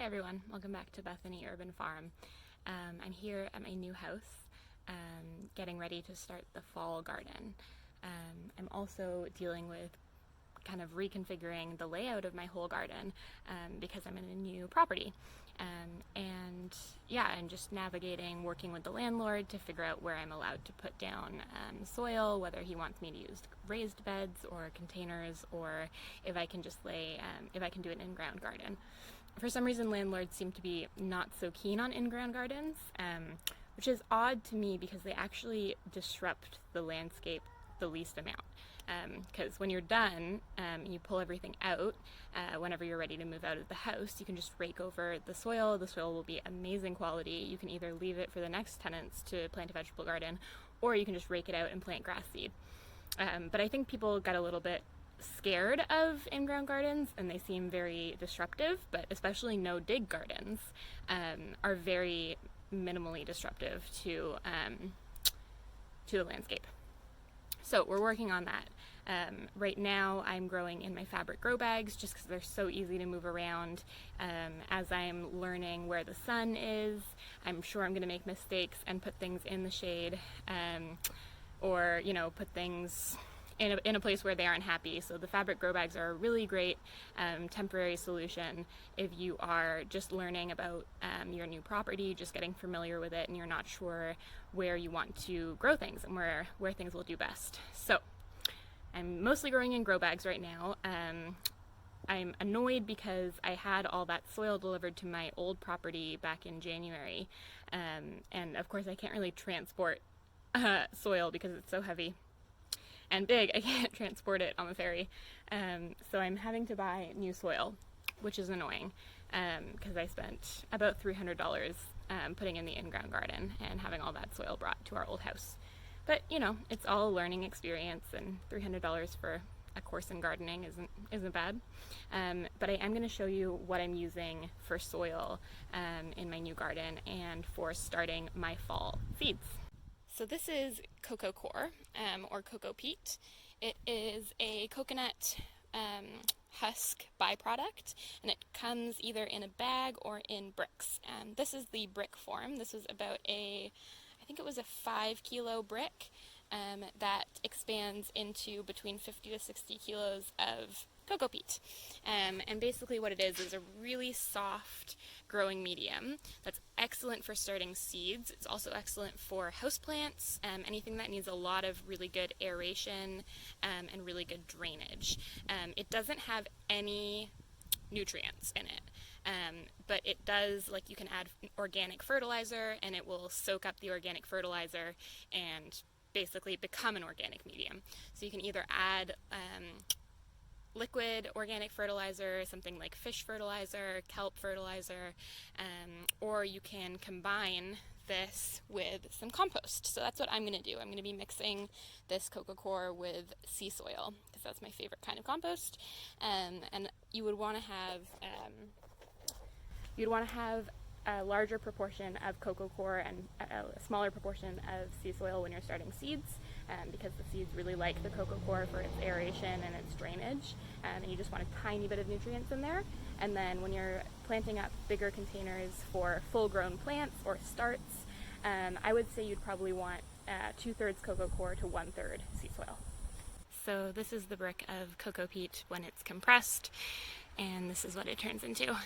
Hi everyone, welcome back to Bethany Urban Farm. I'm here at my new house, getting ready to start the fall garden. I'm also dealing with kind of reconfiguring the layout of my whole garden because I'm in a new property. I'm just navigating, working with the landlord to figure out where I'm allowed to put down soil, whether he wants me to use raised beds or containers, or if I can just if I can do an in-ground garden. For some reason, landlords seem to be not so keen on in-ground gardens, which is odd to me because they actually disrupt the landscape the least amount. Because when you're done, you pull everything out. Whenever you're ready to move out of the house, you can just rake over the soil. The soil will be amazing quality. You can either leave it for the next tenants to plant a vegetable garden, or you can just rake it out and plant grass seed. But I think people got a little bit scared of in-ground gardens, and they seem very disruptive, but especially no-dig gardens are very minimally disruptive to the landscape. So we're working on that. Right now I'm growing in my fabric grow bags just because they're so easy to move around. As I'm learning where the sun is, I'm sure I'm going to make mistakes and put things in the shade, or put things in a place where they aren't happy. So the fabric grow bags are a really great temporary solution if you are just learning about your new property, just getting familiar with it, and you're not sure where you want to grow things and where things will do best. So I'm mostly growing in grow bags right now. I'm annoyed because I had all that soil delivered to my old property back in January, and of course I can't really transport soil because it's so heavy and big. I can't transport it on the ferry, so I'm having to buy new soil, which is annoying because I spent about $300 putting in the in-ground garden and having all that soil brought to our old house. But it's all a learning experience, and $300 for a course in gardening isn't bad. But I am going to show you what I'm using for soil in my new garden and for starting my fall seeds. So this is Coco Coir, or Coco peat. It is a coconut husk byproduct, and it comes either in a bag or in bricks. This is the brick form. This was about I think it was a 5-kilo brick that expands into between 50 to 60 kilos of coco peat. And basically what it is a really soft growing medium that's excellent for starting seeds. It's also excellent for houseplants, anything that needs a lot of really good aeration and really good drainage. It doesn't have any nutrients in it. But it does, you can add organic fertilizer and it will soak up the organic fertilizer and basically become an organic medium. So you can either add liquid organic fertilizer, something like fish fertilizer, kelp fertilizer, or you can combine this with some compost. So that's what I'm going to do. I'm going to be mixing this Coco Coir with sea soil because that's my favorite kind of compost. And you would want to have a larger proportion of Coco Coir and a smaller proportion of sea soil when you're starting seeds, because the seeds really like the Coco Coir for its aeration and its drainage, and you just want a tiny bit of nutrients in there. And then when you're planting up bigger containers for full-grown plants or starts, I would say you'd probably want 2/3 Coco Coir to 1/3 sea soil. So this is the brick of coco peat when it's compressed, and this is what it turns into.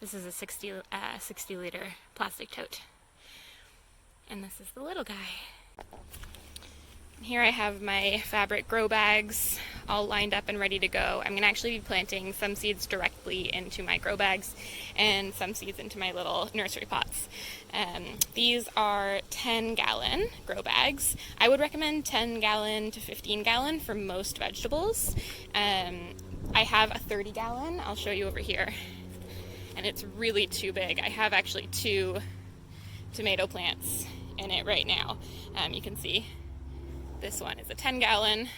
This is a 60-liter plastic tote. And this is the little guy. Here I have my fabric grow bags all lined up and ready to go. I'm going to actually be planting some seeds directly into my grow bags and some seeds into my little nursery pots. These are 10-gallon grow bags. I would recommend 10-gallon to 15-gallon for most vegetables. I have a 30-gallon. I'll show you over here. And it's really too big. I have actually 2 tomato plants in it right now. You can see this one is a 10-gallon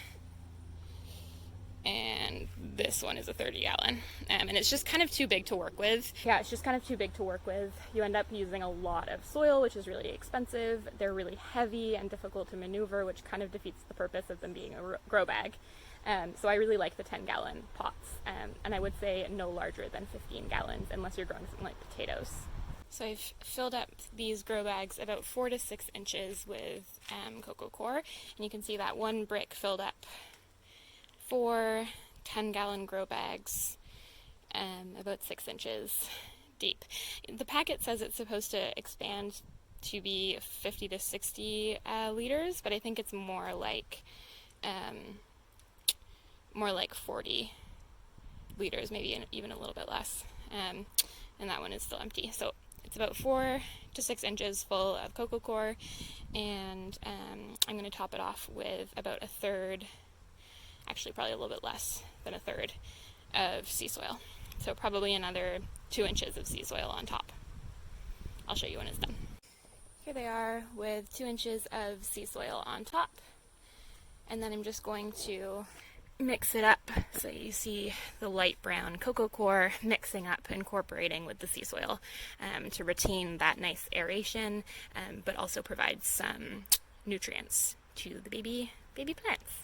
and this one is a 30-gallon. And it's just kind of too big to work with. Yeah, it's just kind of too big to work with. You end up using a lot of soil, which is really expensive. They're really heavy and difficult to maneuver, which kind of defeats the purpose of them being a grow bag. So I really like the 10-gallon pots, and I would say no larger than 15 gallons unless you're growing something like potatoes. So I've filled up these grow bags about 4 to 6 inches with Coco Coir, and you can see that one brick filled up 4 10-gallon grow bags, about 6 inches deep. The packet says it's supposed to expand to be 50 to 60 liters, but I think it's more like 40 liters, maybe even a little bit less. And that one is still empty. So it's about 4 to 6 inches full of Coco Coir, and I'm going to top it off with about a third, actually probably a little bit less than a third, of sea soil. So probably another 2 inches of sea soil on top. I'll show you when it's done. Here they are with 2 inches of sea soil on top. And then I'm just going to mix it up so you see the light brown Coco Coir mixing up, incorporating with the sea soil to retain that nice aeration, but also provide some nutrients to the baby plants.